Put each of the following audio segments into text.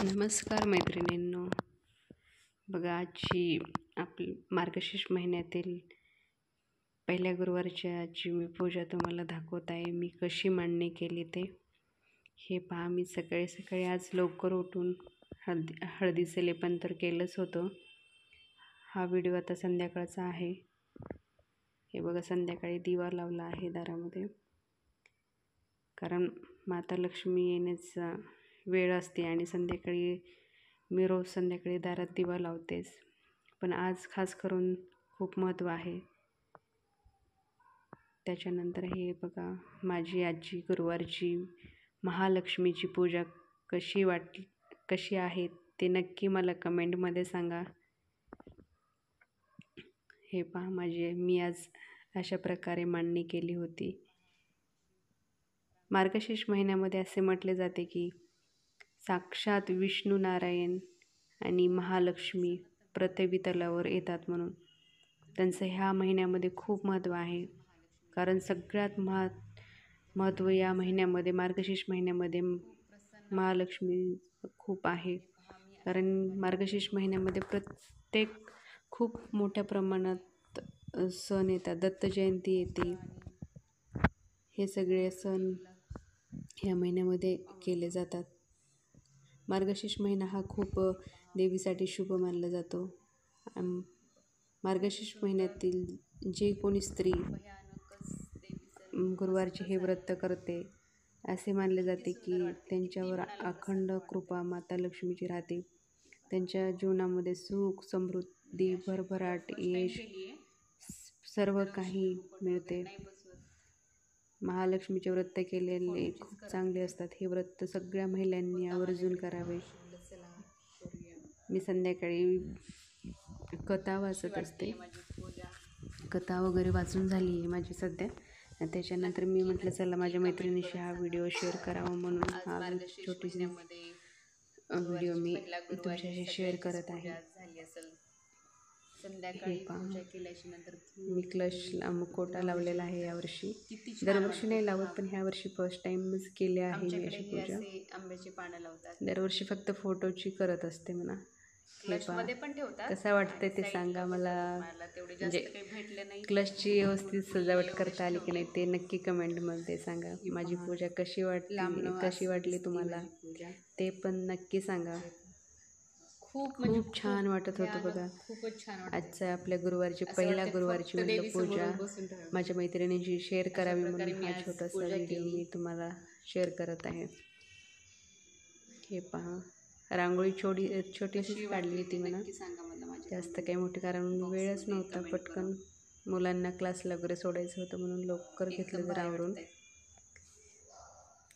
नमस्कार मैत्रिणींनो. बघा, आजची आपली मार्गशीर्ष महिन्यातील पहिल्या गुरुवारची आजची मी पूजा तुम्हाला दाखवत आहे. मी कशी मांडणी केली ते हे पहा. मी सकाळी सकाळी आज लवकर उठून हळदीचे लेपन तर केलंच होतं. हा व्हिडिओ आता संध्याकाळचा आहे. हे बघा, संध्याकाळी दिवा लावला आहे दारामध्ये, कारण माता लक्ष्मी येण्याचा वेळ असते आणि संध्याकाळी मी रोज संध्याकाळी दारात दिवा लावतेच, पण आज खास करून खूप महत्त्व आहे. त्याच्यानंतर हे बघा, माझी आजी गुरुवारची महालक्ष्मीची पूजा कशी आहे ते नक्की मला कमेंटमध्ये सांगा. हे पहा, मी आज अशा प्रकारे मांडणी केली होती. मार्गशीर्ष महिन्यामध्ये असे म्हटले जाते की साक्षात विष्णू नारायण आणि महालक्ष्मी पृथ्वी तलावर येतात, म्हणून त्यांचं ह्या महिन्यामध्ये खूप महत्त्व आहे. कारण सगळ्यात महत्त्व या महिन्यामध्ये, मार्गशीर्ष महिन्यामध्ये महालक्ष्मी खूप आहे. कारण मार्गशीर्ष महिन्यामध्ये खूप मोठ्या प्रमाणात सण येतात. दत्त जयंती येते. हे सगळे सण ह्या महिन्यामध्ये केले जातात. मार्गशीर्ष महिना हा खूप देवीसाठी शुभ मानला जातो. मार्गशीर्ष महिन्यातील जे कोणी स्त्री गुरुवारचे हे व्रत करते, असे मानले जाते की त्यांच्यावर अखंड कृपा माता लक्ष्मीची राहते. त्यांच्या जीवनामध्ये सुख, समृद्धी, भरभराट, यश सर्व काही मिळते. महालक्ष्मीचे व्रत केलेले खूप चांगले असतात. हे व्रत सगळ्या महिलांनी आवर्जून करावे. मी संध्याकाळी कथा वाचत असते. कथा वगैरे वाचून झाली आहे माझी सध्या. त्याच्यानंतर मी म्हटलं चला माझ्या मैत्रिणीशी हा व्हिडिओ शेअर करावा, म्हणून हा छोटीशी व्हिडिओ मी तुमच्याशी शेअर करत आहे. हे पहा, मी कलशला मुखवटा लावलेला आहे यावर्षी. दरवर्षी नाही लावत, पण ह्या वर्षी फर्स्ट टाइमच केली आहे मी अशी पूजा. दरवर्षी फक्त फोटोची करत असते म्हणा. हे पहा, कसं वाटतंय ते सांगा मला. म्हणजे कलशची व्यवस्थित सजावट करता आली की नाही ते नक्की कमेंटमध्ये सांगा. माझी पूजा कशी वाटली तुम्हाला ते पण नक्की सांगा. खूप छान वाटत होतं बघा. आजच्या आपल्या गुरुवारची पहिल्या गुरुवारची म्हटलं पूजा माझ्या मैत्रिणींशी शेअर करावी, म्हणून हा छोटासा व्हिडिओ मी तुम्हाला शेअर करत आहे. हे पहा, रांगोळी छोटीशीच काढली होती म्हणा, जास्त काही मोठी, कारण वेळच नव्हता. पटकन मुलांना क्लासला वगैरे सोडायचं होतं म्हणून लवकर घेतलं जरा आवरून.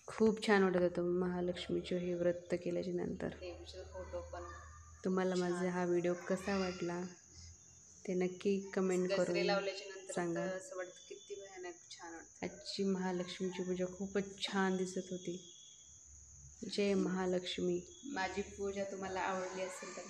खूप छान वाटत होतं महालक्ष्मीचे हे व्रत केल्याच्या नंतर. तुम्हाला माझा हा व्हिडिओ कसा वाटला ते नक्की कमेंट करून सांगा. आजची महालक्ष्मीची पूजा खूपच छान दिसत होती. जय महालक्ष्मी. माझी पूजा तुम्हाला आवडली असेल तर